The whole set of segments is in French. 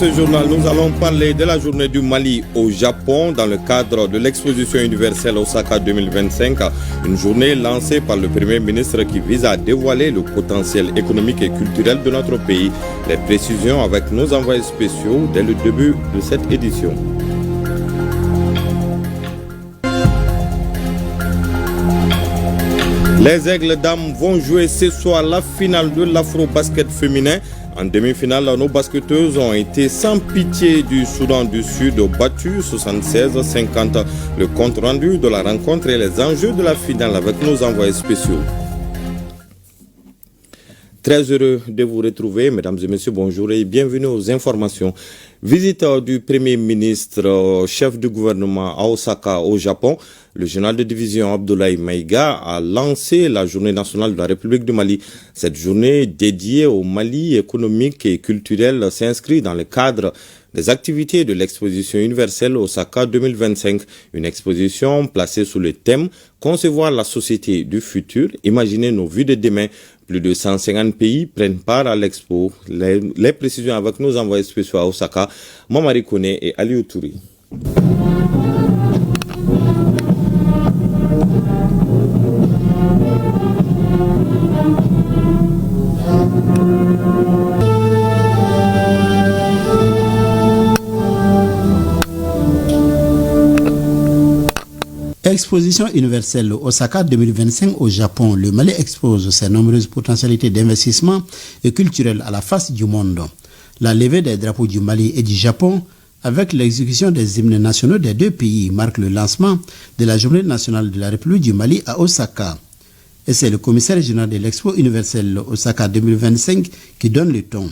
ce journal, nous allons parler de la journée du Mali au Japon dans le cadre de l'exposition universelle Osaka 2025. Une journée lancée par le Premier ministre qui vise à dévoiler le potentiel économique et culturel de notre pays. Les précisions avec nos envoyés spéciaux dès le début de cette édition. Les Aigles Dames vont jouer ce soir la finale de l'Afro-Basket féminin. En demi-finale, nos basketteuses ont été sans pitié du Soudan du Sud, battues 76-50. Le compte rendu de la rencontre et les enjeux de la finale avec nos envoyés spéciaux. Très heureux de vous retrouver, mesdames et messieurs, bonjour et bienvenue aux informations. Visite du Premier ministre, chef du gouvernement à Osaka, au Japon. Le général de division Abdoulaye Maïga a lancé la journée nationale de la République du Mali. Cette journée dédiée au Mali économique et culturel s'inscrit dans le cadre des activités de l'exposition universelle Osaka 2025. Une exposition placée sous le thème « Concevoir la société du futur, imaginer nos vies de demain ». Plus de 150 pays prennent part à l'expo. Les précisions avec nos envoyés spéciaux à Osaka, Mamari Kone et Aliou Touri. Exposition universelle Osaka 2025 au Japon. Le Mali expose ses nombreuses potentialités d'investissement et culturel à la face du monde. La levée des drapeaux du Mali et du Japon avec l'exécution des hymnes nationaux des deux pays marque le lancement de la journée nationale de la République du Mali à Osaka. Et c'est le commissaire général de l'Expo universelle Osaka 2025 qui donne le ton.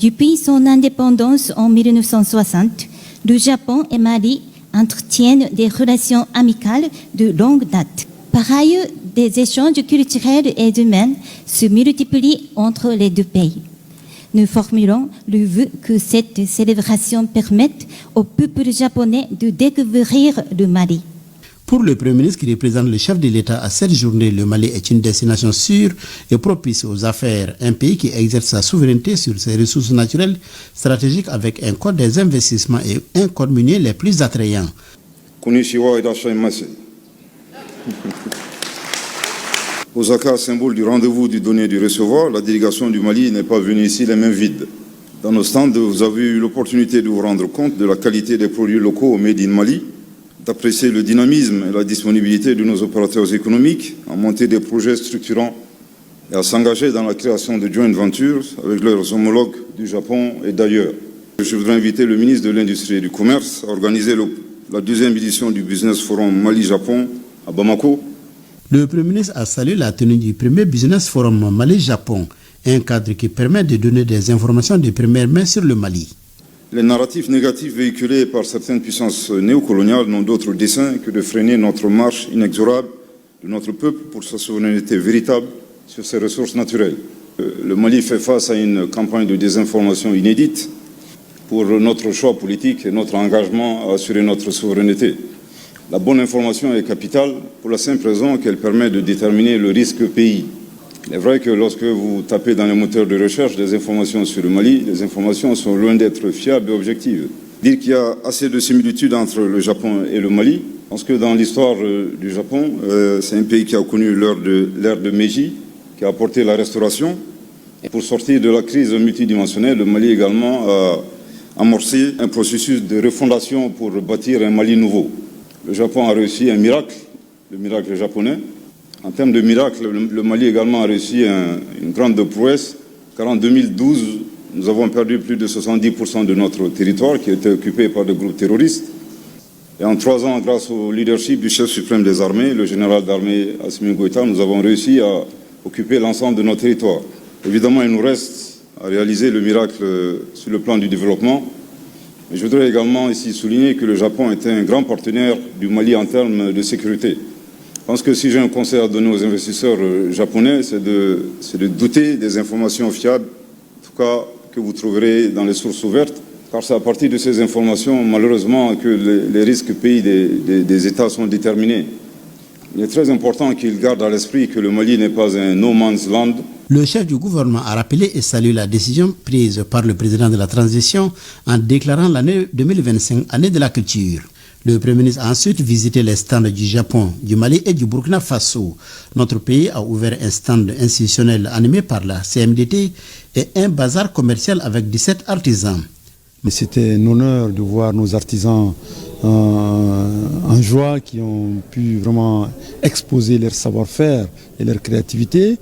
Depuis son indépendance en 1960, le Japon et Mali entretiennent des relations amicales de longue date. Par ailleurs, des échanges culturels et humains se multiplient entre les deux pays. Nous formulons le vœu que cette célébration permette au peuple japonais de découvrir le Mali. Pour le Premier ministre qui représente le chef de l'État à cette journée, le Mali est une destination sûre et propice aux affaires. Un pays qui exerce sa souveraineté sur ses ressources naturelles stratégiques avec un code des investissements et un code minier les plus attrayants. Osaka, symbole du rendez-vous du donner et du recevoir, la délégation du Mali n'est pas venue ici les mains vides. Dans nos stands, vous avez eu l'opportunité de vous rendre compte de la qualité des produits locaux made in Mali, d'apprécier le dynamisme et la disponibilité de nos opérateurs économiques à monter des projets structurants et à s'engager dans la création de joint ventures avec leurs homologues du Japon et d'ailleurs. Je voudrais inviter le ministre de l'Industrie et du Commerce à organiser la deuxième édition du Business Forum Mali-Japon à Bamako. Le Premier ministre a salué la tenue du premier Business Forum Mali-Japon, un cadre qui permet de donner des informations de première main sur le Mali. Les narratifs négatifs véhiculés par certaines puissances néocoloniales n'ont d'autre dessein que de freiner notre marche inexorable de notre peuple pour sa souveraineté véritable sur ses ressources naturelles. Le Mali fait face à une campagne de désinformation inédite pour notre choix politique et notre engagement à assurer notre souveraineté. La bonne information est capitale pour la simple raison qu'elle permet de déterminer le risque pays. Il est vrai que lorsque vous tapez dans les moteurs de recherche des informations sur le Mali, les informations sont loin d'être fiables et objectives. Dire qu'il y a assez de similitudes entre le Japon et le Mali, parce que dans l'histoire du Japon, c'est un pays qui a connu l'ère de Meiji, qui a apporté la restauration. Et pour sortir de la crise multidimensionnelle, le Mali également a amorcé un processus de refondation pour bâtir un Mali nouveau. Le Japon a réussi un miracle, le miracle japonais. En termes de miracle, le Mali également a réussi une grande prouesse, car en 2012, nous avons perdu plus de 70% de notre territoire qui était occupé par des groupes terroristes. Et en 3 ans, grâce au leadership du chef suprême des armées, le général d'armée Assimi Goïta, nous avons réussi à occuper l'ensemble de notre territoire. Évidemment, il nous reste à réaliser le miracle sur le plan du développement. Mais je voudrais également ici souligner que le Japon est un grand partenaire du Mali en termes de sécurité. Je pense que si j'ai un conseil à donner aux investisseurs japonais, c'est de douter des informations fiables, en tout cas que vous trouverez dans les sources ouvertes, car c'est à partir de ces informations, malheureusement, que les risques pays des États sont déterminés. Il est très important qu'ils gardent à l'esprit que le Mali n'est pas un no man's land, Le chef du gouvernement a rappelé et salué la décision prise par le président de la transition en déclarant l'année 2025 année de la culture. Le Premier ministre a ensuite visité les stands du Japon, du Mali et du Burkina Faso. Notre pays a ouvert un stand institutionnel animé par la CMDT et un bazar commercial avec 17 artisans. Mais c'était un honneur de voir nos artisans en joie, qui ont pu vraiment exposer leur savoir-faire et leur créativité.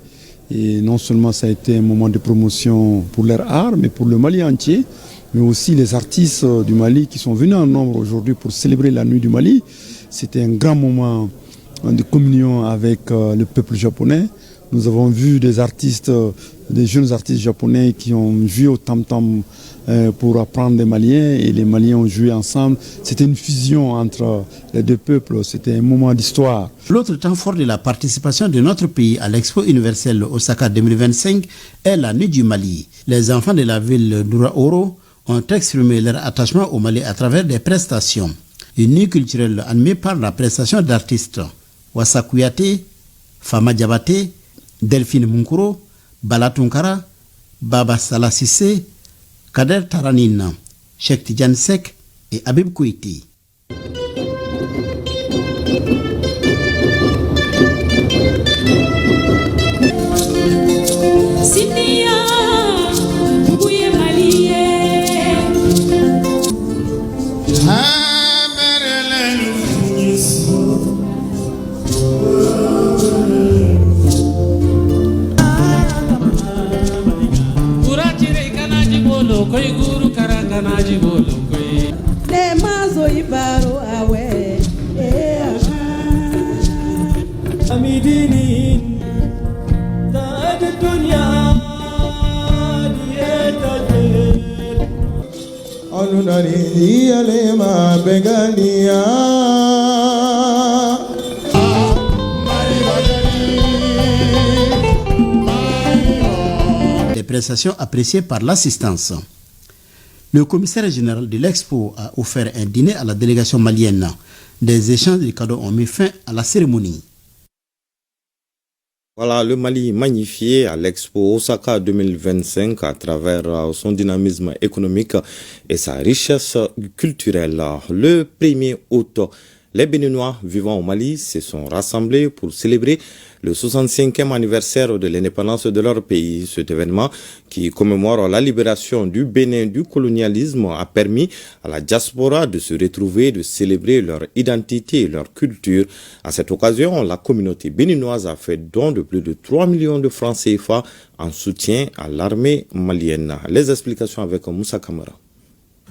Et non seulement ça a été un moment de promotion pour leur art, mais pour le Mali entier, mais aussi les artistes du Mali qui sont venus en nombre aujourd'hui pour célébrer la nuit du Mali. C'était un grand moment de communion avec le peuple japonais. Nous avons vu des artistes, des jeunes artistes japonais qui ont joué au tam-tam pour apprendre les Maliens, et les Maliens ont joué ensemble. C'était une fusion entre les deux peuples, c'était un moment d'histoire. L'autre temps fort de la participation de notre pays à l'Expo universelle Osaka 2025 est la nuit du Mali. Les enfants de la ville d'Ouro ont exprimé leur attachement au Mali à travers des prestations. Une nuit culturelle animée par la prestation d'artistes Wassa Kouyaté, Fama Diabaté, Delphine Munkuro, Bala Tunkara, Baba Salah Sissé, Kader Taranine, Cheikh Tidiane Seck et Habib Kouiti. Des prestations appréciées par l'assistance. Le commissaire général de l'Expo a offert un dîner à la délégation malienne. Des échanges de cadeaux ont mis fin à la cérémonie. Voilà, le Mali magnifié à l'Expo Osaka 2025 à travers son dynamisme économique et sa richesse culturelle. Le 1er août, les Béninois vivant au Mali se sont rassemblés pour célébrer le 65e anniversaire de l'indépendance de leur pays. Cet événement, qui commémore la libération du Bénin du colonialisme, a permis à la diaspora de se retrouver, de célébrer leur identité et leur culture. À cette occasion, la communauté béninoise a fait don de plus de 3 millions de francs CFA en soutien à l'armée malienne. Les explications avec Moussa Kamara.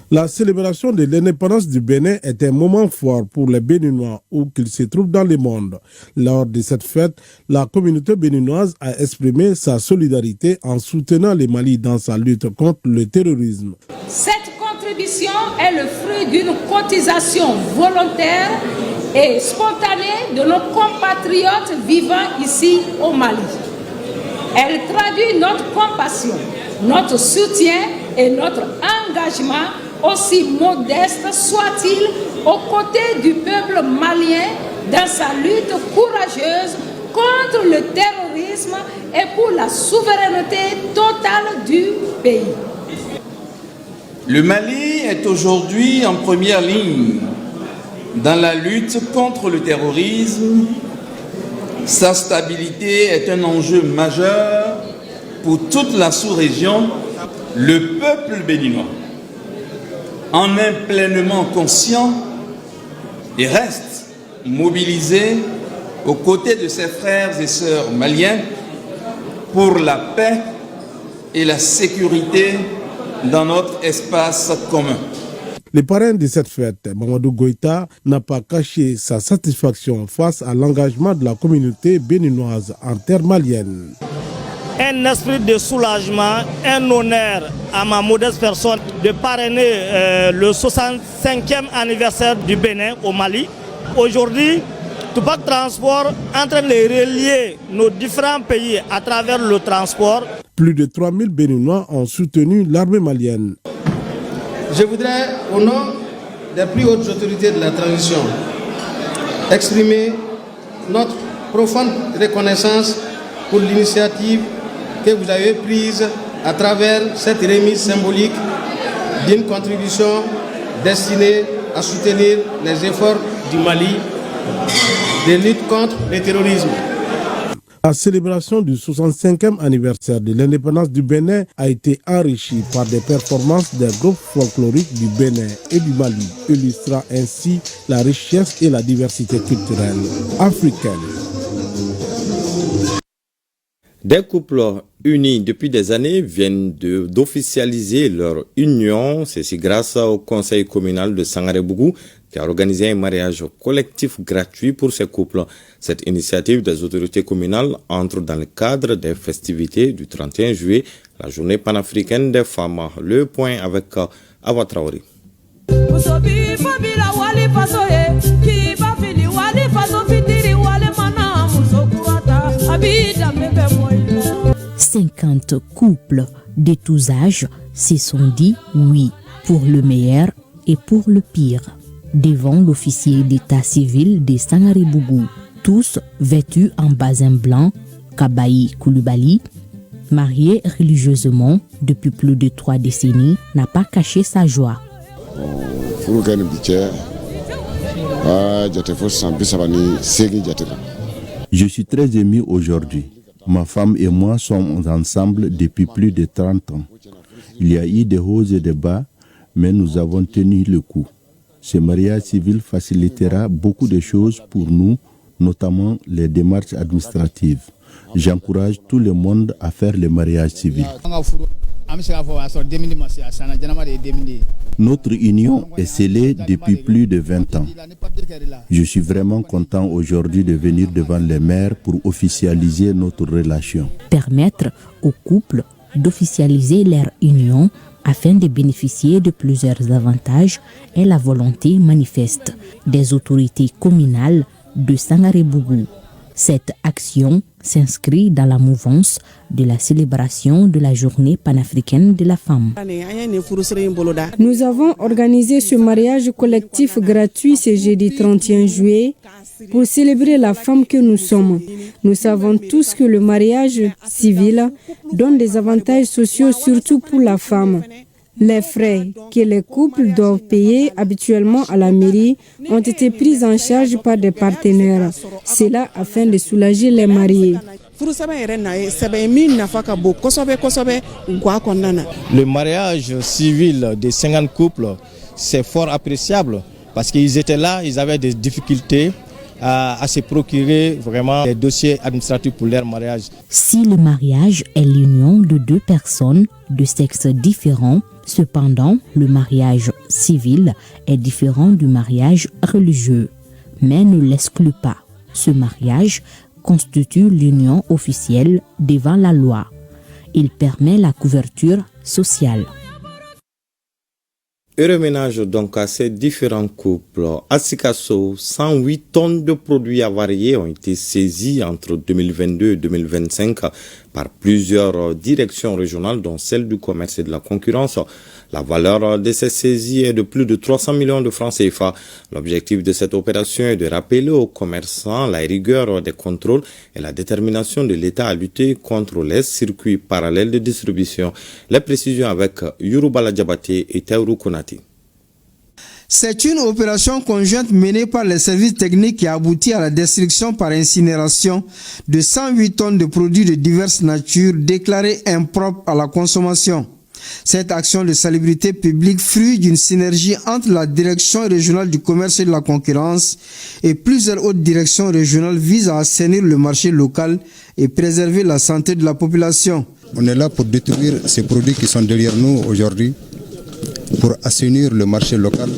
La célébration de l'indépendance du Bénin est un moment fort pour les Béninois où qu'ils se trouvent dans le monde. Lors de cette fête, la communauté béninoise a exprimé sa solidarité en soutenant le Mali dans sa lutte contre le terrorisme. Cette contribution est le fruit d'une cotisation volontaire et spontanée de nos compatriotes vivant ici au Mali. Elle traduit notre compassion, notre soutien et notre engagement, aussi modeste soit-il, aux côtés du peuple malien dans sa lutte courageuse contre le terrorisme et pour la souveraineté totale du pays. Le Mali est aujourd'hui en première ligne dans la lutte contre le terrorisme. Sa stabilité est un enjeu majeur pour toute la sous-région. Le peuple béninois en est pleinement conscient et reste mobilisé aux côtés de ses frères et sœurs maliens pour la paix et la sécurité dans notre espace commun. Le parrain de cette fête, Mamadou Goïta, n'a pas caché sa satisfaction face à l'engagement de la communauté béninoise en terre malienne. Un esprit de soulagement, un honneur à ma modeste personne de parrainer le 65e anniversaire du Bénin au Mali. Aujourd'hui, Tupac Transport est en train de relier nos différents pays à travers le transport. Plus de 3000 Béninois ont soutenu l'armée malienne. Je voudrais, au nom des plus hautes autorités de la transition, exprimer notre profonde reconnaissance pour l'initiative que vous avez prise à travers cette remise symbolique d'une contribution destinée à soutenir les efforts du Mali de lutte contre le terrorisme. La célébration du 65e anniversaire de l'indépendance du Bénin a été enrichie par des performances des groupes folkloriques du Bénin et du Mali, illustrant ainsi la richesse et la diversité culturelle africaine. Des couples unis depuis des années viennent d'officialiser leur union. Ceci grâce au conseil communal de Sangaré-Bougou qui a organisé un mariage collectif gratuit pour ces couples. Cette initiative des autorités communales entre dans le cadre des festivités du 31 juillet, la journée panafricaine des femmes. Le point avec Awa Traoré. « 50 couples de tous âges se sont dit oui pour le meilleur et pour le pire devant l'officier d'état civil de Sangaré-Bougou, tous vêtus en basin blanc, Kabayi Koulibaly, marié religieusement depuis plus de 3 décennies, n'a pas caché sa joie. Je suis très ému aujourd'hui. Ma femme et moi sommes ensemble depuis plus de 30 ans. Il y a eu des hauts et des bas, mais nous avons tenu le coup. Ce mariage civil facilitera beaucoup de choses pour nous, notamment les démarches administratives. J'encourage tout le monde à faire le mariage civil. Notre union est scellée depuis plus de 20 ans. Je suis vraiment content aujourd'hui de venir devant les maires pour officialiser notre relation. Permettre aux couples d'officialiser leur union afin de bénéficier de plusieurs avantages est la volonté manifeste des autorités communales de Sangaré-Bougou. Cette action s'inscrit dans la mouvance de la célébration de la journée panafricaine de la femme. Nous avons organisé ce mariage collectif gratuit ce jeudi 31 juillet pour célébrer la femme que nous sommes. Nous savons tous que le mariage civil donne des avantages sociaux, surtout pour la femme. Les frais que les couples doivent payer habituellement à la mairie ont été pris en charge par des partenaires. Cela afin de soulager les mariés. Le mariage civil des 50 couples, c'est fort appréciable parce qu'ils étaient là, ils avaient des difficultés à se procurer vraiment des dossiers administratifs pour leur mariage. Si le mariage est l'union de 2 personnes de sexes différents, cependant, le mariage civil est différent du mariage religieux, mais ne l'exclut pas. Ce mariage constitue l'union officielle devant la loi. Il permet la couverture sociale. Heureux ménage donc à ces différents couples. À Sikasso, 108 tonnes de produits avariés ont été saisis entre 2022 et 2025 par plusieurs directions régionales, dont celle du commerce et de la concurrence. La valeur de ces saisies est de plus de 300 millions de francs CFA. L'objectif de cette opération est de rappeler aux commerçants la rigueur des contrôles et la détermination de l'État à lutter contre les circuits parallèles de distribution. Les précisions avec Yoruba Diabaté et Taourou Konati. C'est une opération conjointe menée par les services techniques qui a abouti à la destruction par incinération de 108 tonnes de produits de diverses natures déclarés impropres à la consommation. Cette action de salubrité publique, fruit d'une synergie entre la direction régionale du commerce et de la concurrence et plusieurs autres directions régionales, vise à assainir le marché local et préserver la santé de la population. On est là pour détruire ces produits qui sont derrière nous aujourd'hui, pour assainir le marché local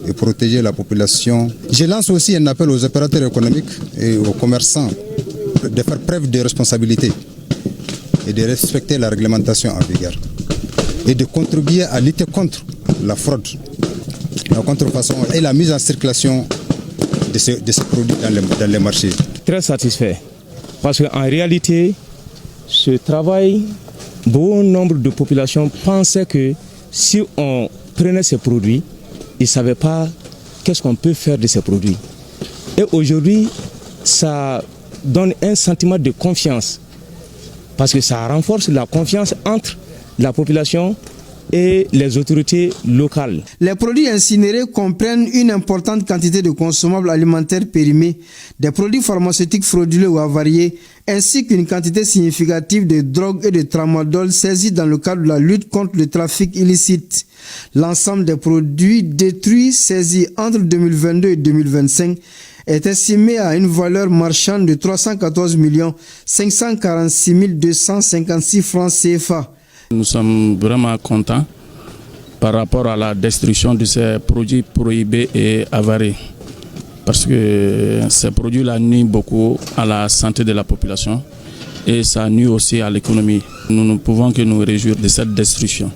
et protéger la population. Je lance aussi un appel aux opérateurs économiques et aux commerçants de faire preuve de responsabilité et de respecter la réglementation en vigueur et de contribuer à lutter contre la fraude, la contrefaçon et la mise en circulation de ces produits dans les marchés. Très satisfait parce qu'en réalité, ce travail, bon nombre de populations pensaient que si on prenait ces produits, ils ne savaient pas qu'est-ce qu'on peut faire de ces produits. Et aujourd'hui, ça donne un sentiment de confiance parce que ça renforce la confiance entre la population et les autorités locales. Les produits incinérés comprennent une importante quantité de consommables alimentaires périmés, des produits pharmaceutiques frauduleux ou avariés, ainsi qu'une quantité significative de drogue et de tramadol saisis dans le cadre de la lutte contre le trafic illicite. L'ensemble des produits détruits saisis entre 2022 et 2025 est estimé à une valeur marchande de 314 546 256 francs CFA. Nous sommes vraiment contents par rapport à la destruction de ces produits prohibés et avariés. Parce que ces produits-là nuisent beaucoup à la santé de la population et ça nuit aussi à l'économie. Nous ne pouvons que nous réjouir de cette destruction.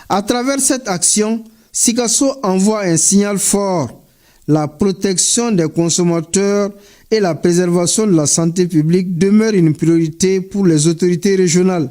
À travers cette action, Sikasso envoie un signal fort. La protection des consommateurs et la préservation de la santé publique demeurent une priorité pour les autorités régionales.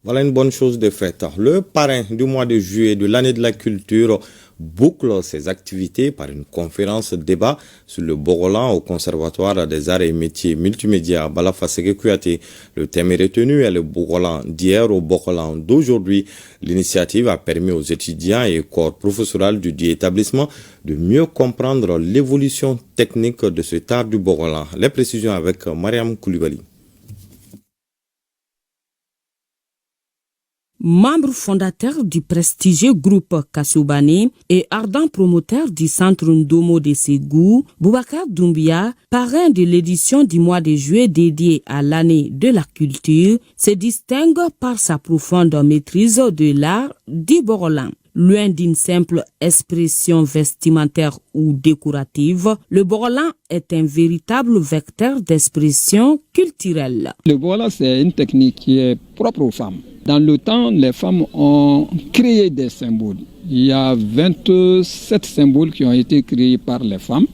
Voilà une bonne chose de faite. Le parrain du mois de juillet de l'année de la culture boucle ses activités par une conférence débat sur le Borolan au Conservatoire des arts et métiers multimédia à Bala-Faseke Kouyaté. Le thème est retenu est le Borolan d'hier au Borolan d'aujourd'hui. L'initiative a permis aux étudiants et corps professoral du dit établissement de mieux comprendre l'évolution technique de cet art du Borolan. Les précisions avec Mariam Koulibaly. Membre fondateur du prestigieux groupe Kassoubani et ardent promoteur du centre Ndomo de Ségou, Boubacar Doumbia, parrain de l'édition du mois de juillet dédiée à l'année de la culture, se distingue par sa profonde maîtrise de l'art du Borolan. Loin d'une simple expression vestimentaire ou décorative, le Borolan est un véritable vecteur d'expression culturelle. Le Borolan, c'est une technique qui est propre aux femmes. Dans le temps, les femmes ont créé des symboles. Il y a 27 symboles qui ont été créés par les femmes.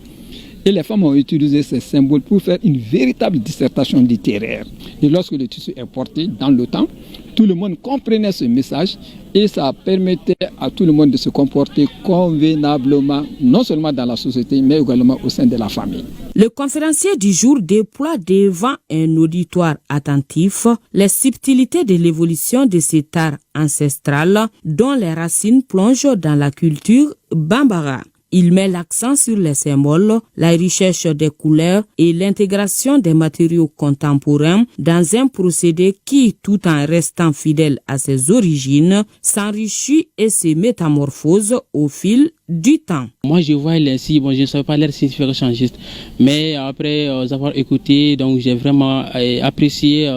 Et les femmes ont utilisé ces symboles pour faire une véritable dissertation littéraire. Et lorsque le tissu est porté dans le temps, tout le monde comprenait ce message et ça permettait à tout le monde de se comporter convenablement, non seulement dans la société, mais également au sein de la famille. Le conférencier du jour déploie devant un auditoire attentif les subtilités de l'évolution de cet art ancestral dont les racines plongent dans la culture bambara. Il met l'accent sur les symboles, la richesse des couleurs et l'intégration des matériaux contemporains dans un procédé qui, tout en restant fidèle à ses origines, s'enrichit et se métamorphose au fil du temps. Moi, je vois les signes, je ne savais pas leur signification juste, mais après avoir écouté, donc j'ai vraiment apprécié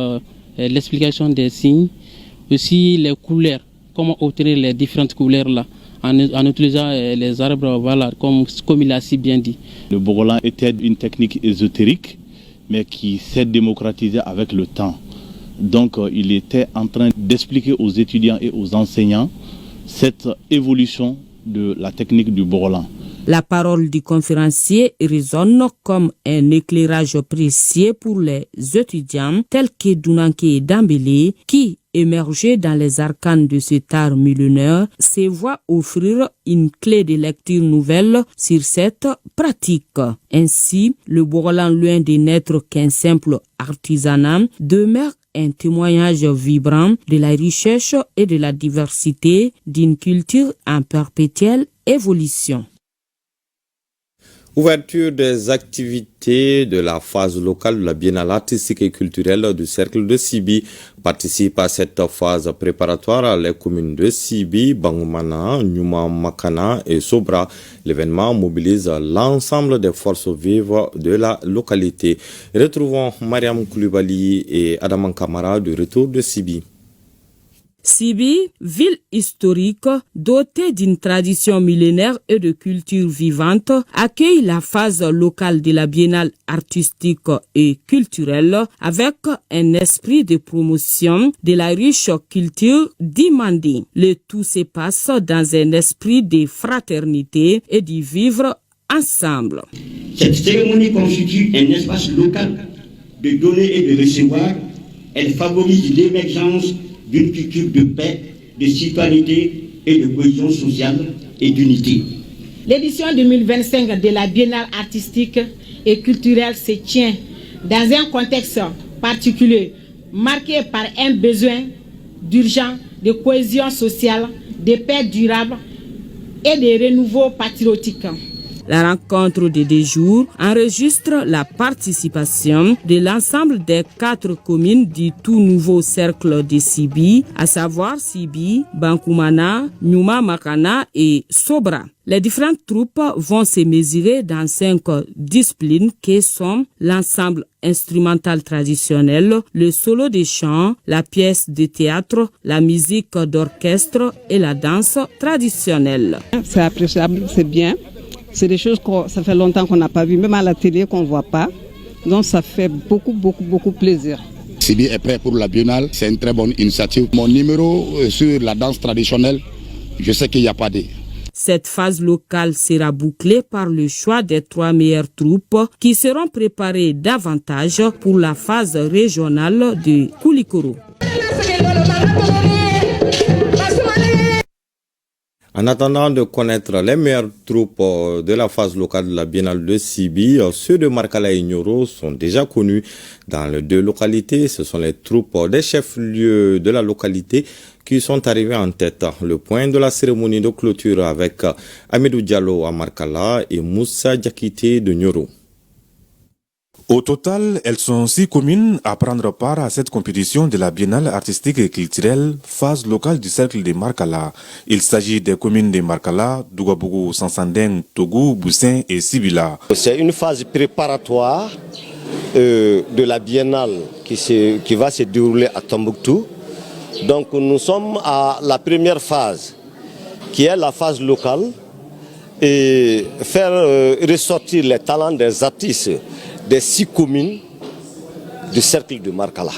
l'explication des signes, aussi les couleurs, comment obtenir les différentes couleurs là. En utilisant les arbres, voilà, comme il a si bien dit. Le Borolan était une technique ésotérique, mais qui s'est démocratisée avec le temps. Donc, il était en train d'expliquer aux étudiants et aux enseignants cette évolution de la technique du Borolan. La parole du conférencier résonne comme un éclairage précieux pour les étudiants tels que Dunanké Dambélé qui, émergé dans les arcanes de cet art millénaire, se voit offrir une clé de lecture nouvelle sur cette pratique. Ainsi, le Borolan, loin de n'être qu'un simple artisanat, demeure un témoignage vibrant de la richesse et de la diversité d'une culture en perpétuelle évolution. Ouverture des activités de la phase locale de la Biennale artistique et culturelle du Cercle de Sibi. Participent à cette phase préparatoire les communes de Sibi, Bangoumana, Nyuma, Makana et Sobra. L'événement mobilise l'ensemble des forces vives de la localité. Retrouvons Mariam Koulibaly et Adaman Kamara du retour de Sibi. Sibi, ville historique dotée d'une tradition millénaire et de culture vivante, accueille la phase locale de la Biennale artistique et culturelle avec un esprit de promotion de la riche culture d'Imandi. Le tout se passe dans un esprit de fraternité et de vivre ensemble. Cette cérémonie constitue un espace local de donner et de recevoir. Elle favorise l'émergence d'une culture de paix, de citoyenneté et de cohésion sociale et d'unité. L'édition 2025 de la Biennale artistique et culturelle se tient dans un contexte particulier marquée par un besoin d'urgence, de cohésion sociale, de paix durable et de renouveau patriotique. La rencontre de 2 jours enregistre la participation de l'ensemble des 4 communes du tout nouveau cercle de Sibi, à savoir Sibi, Bankoumana, Nyuma Makana et Sobra. Les différentes troupes vont se mesurer dans 5 disciplines qui sont l'ensemble instrumental traditionnel, le solo de chant, la pièce de théâtre, la musique d'orchestre et la danse traditionnelle. C'est appréciable, c'est bien. C'est des choses que ça fait longtemps qu'on n'a pas vu, même à la télé qu'on ne voit pas. Donc ça fait beaucoup plaisir. Sibi est prêt pour la biennale, c'est une très bonne initiative. Mon numéro sur la danse traditionnelle, je sais qu'il n'y a pas de... Cette phase locale sera bouclée par le choix des 3 meilleures troupes qui seront préparées davantage pour la phase régionale de Koulikoro. En attendant de connaître les meilleures troupes de la phase locale de la Biennale de Sibi, ceux de Markala et Nyoro sont déjà connus dans les 2 localités. Ce sont les troupes des chefs-lieux de la localité qui sont arrivés en tête. Le point de la cérémonie de clôture avec Amidou Diallo à Markala et Moussa Diakité de Nyoro. Au total, elles sont 6 communes à prendre part à cette compétition de la Biennale artistique et culturelle phase locale du cercle de Markala. Il s'agit des communes de Markala, Dougabougou, Sansandeng, Togo, Boussin et Sibila. C'est une phase préparatoire de la Biennale qui va se dérouler à Tombouctou. Donc nous sommes à la première phase, qui est la phase locale, et faire ressortir les talents des artistes des 6 communes du cercle de Markala.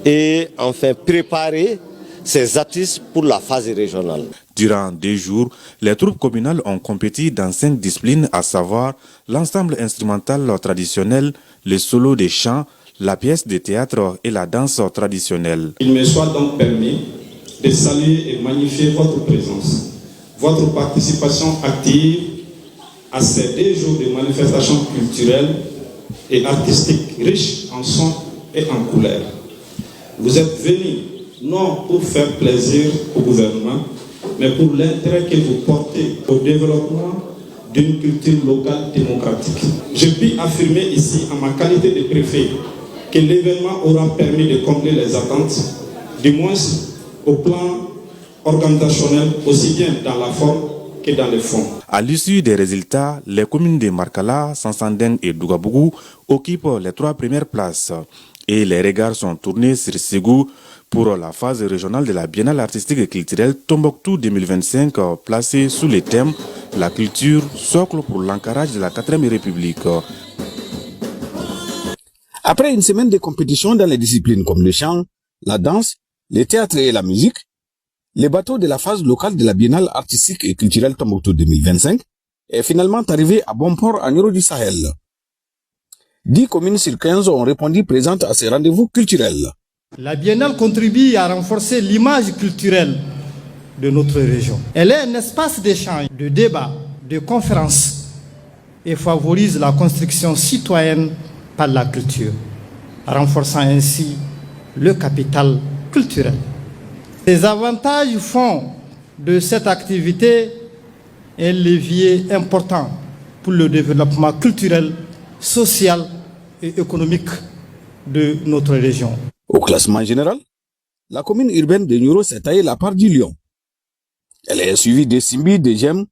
Et enfin préparer ces artistes pour la phase régionale. Durant 2 jours, les troupes communales ont compéti dans 5 disciplines, à savoir l'ensemble instrumental traditionnel, le solo des chants, la pièce de théâtre et la danse traditionnelle. Il me soit donc permis de saluer et magnifier votre présence, votre participation active à ces 2 jours de manifestations culturelles et artistiques riches en sons et en couleurs. Vous êtes venus non pour faire plaisir au gouvernement, mais pour l'intérêt que vous portez au développement d'une culture locale démocratique. Je puis affirmer ici, en ma qualité de préfet, que l'événement aura permis de combler les attentes, du moins au plan organisationnel, aussi bien dans la forme que dans le fond. À l'issue des résultats, les communes de Markala, Sansandeng et Dougabougou occupent les 3 premières places. Et les regards sont tournés sur Ségou pour la phase régionale de la Biennale artistique et culturelle Tombouctou 2025, placée sous le thème « La culture, socle pour l'ancrage de la 4e République ». Après une semaine de compétition dans les disciplines comme le chant, la danse, le théâtre et la musique, le bateau de la phase locale de la Biennale artistique et culturelle Tombouctou 2025 est finalement arrivé à bon port à Nyoro du Sahel. 10 communes sur 15 ont répondu présentes à ces rendez-vous culturels. La Biennale contribue à renforcer l'image culturelle de notre région. Elle est un espace d'échange, de débat, de conférences et favorise la construction citoyenne par la culture, renforçant ainsi le capital culturel. Ces avantages font de cette activité un levier important pour le développement culturel, social et économique de notre région. Au classement général, la commune urbaine de Nyoro s'est taillée la part du lion. Elle est suivie de Simbi, de Djem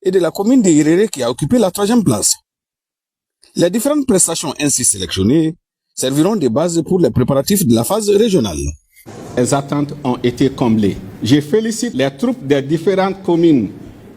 et de la commune de Irere qui a occupé la 3e place. Les différentes prestations ainsi sélectionnées serviront de base pour les préparatifs de la phase régionale. Les attentes ont été comblées. Je félicite les troupes des différentes communes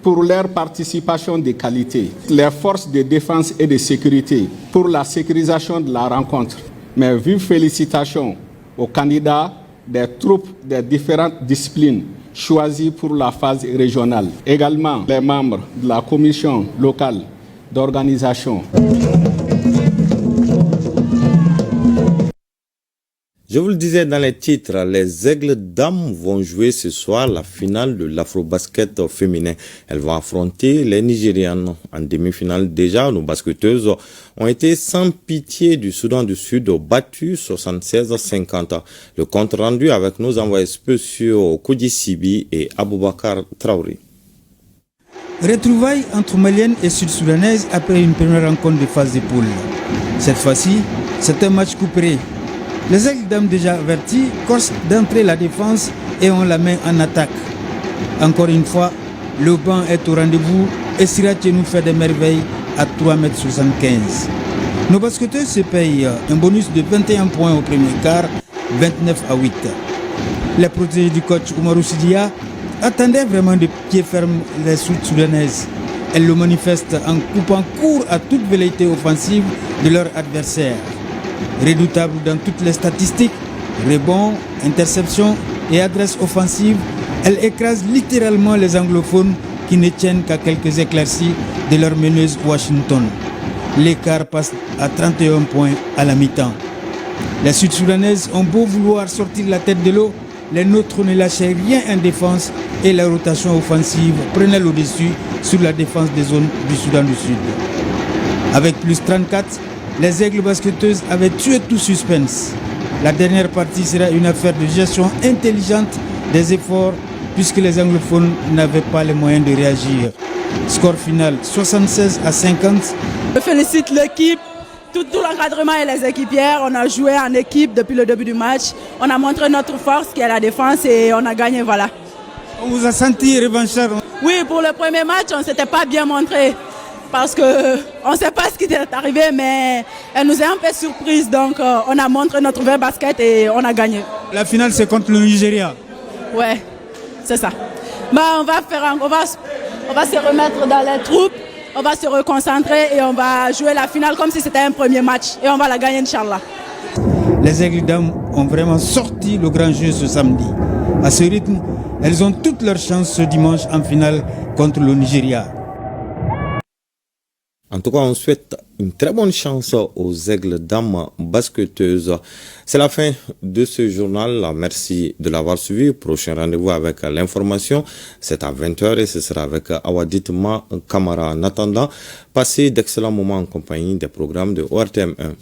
pour leur participation de qualité, les forces de défense et de sécurité pour la sécurisation de la rencontre. Mes vives félicitations aux candidats des troupes des différentes disciplines choisies pour la phase régionale. Également les membres de la commission locale d'organisation. Je vous le disais dans les titres, les Aigles Dames vont jouer ce soir la finale de l'Afro-Basket féminin. Elles vont affronter les Nigérianes en demi-finale. Déjà, nos basketteuses ont été sans pitié du Soudan du Sud, battues 76-50. Le compte rendu avec nos envoyés spéciaux Koudi Sibi et Aboubakar Traoré. Retrouvailles entre Maliennes et Sud-Soudanaises après une première rencontre de phase de poule. Cette fois-ci, c'est un match coupé. Les Aigles Dames déjà avertis corsent d'entrer la défense et ont la main en attaque. Encore une fois, le banc est au rendez-vous et Sirache nous fait des merveilles à 3,75 m. Nos basketteurs se payent un bonus de 21 points au premier quart, 29-8. Les protégés du coach Oumarou Sidia attendaient vraiment de pied ferme les Sud-Soudanaises. Elles le manifestent en coupant court à toute velléité offensive de leur adversaire. Redoutable dans toutes les statistiques, rebonds, interceptions et adresses offensives, elle écrase littéralement les anglophones qui ne tiennent qu'à quelques éclaircies de leur meneuse Washington. L'écart passe à 31 points à la mi-temps. Les Sud-Soudanaises ont beau vouloir sortir la tête de l'eau, les nôtres ne lâchaient rien en défense et la rotation offensive prenait le dessus sur la défense des zones du Soudan du Sud. Avec plus 34, les Aigles basketteuses avaient tué tout suspense. La dernière partie sera une affaire de gestion intelligente des efforts puisque les anglophones n'avaient pas les moyens de réagir. Score final 76-50. Je félicite l'équipe, tout l'encadrement et les équipières. On a joué en équipe depuis le début du match. On a montré notre force qui est la défense et on a gagné, voilà. On vous a senti revanchard? Oui, pour le premier match, on ne s'était pas bien montré. Parce qu'on ne sait pas ce qui est arrivé, mais elle nous a un peu surprise. Donc on a montré notre vrai basket et on a gagné. La finale, c'est contre le Nigeria? Ouais, c'est ça. On va se remettre dans les troupes, on va se reconcentrer et on va jouer la finale comme si c'était un premier match. Et on va la gagner, Inch'Allah. Les Aigles Dames ont vraiment sorti le grand jeu ce samedi. À ce rythme, elles ont toutes leurs chances ce dimanche en finale contre le Nigeria. En tout cas, on souhaite une très bonne chance aux Aigles Dames basketteuses. C'est la fin de ce journal. Merci de l'avoir suivi. Prochain rendez-vous avec l'information, c'est à 20h et ce sera avec Awadit Ma Kamara. En attendant, passez d'excellents moments en compagnie des programmes de ORTM1.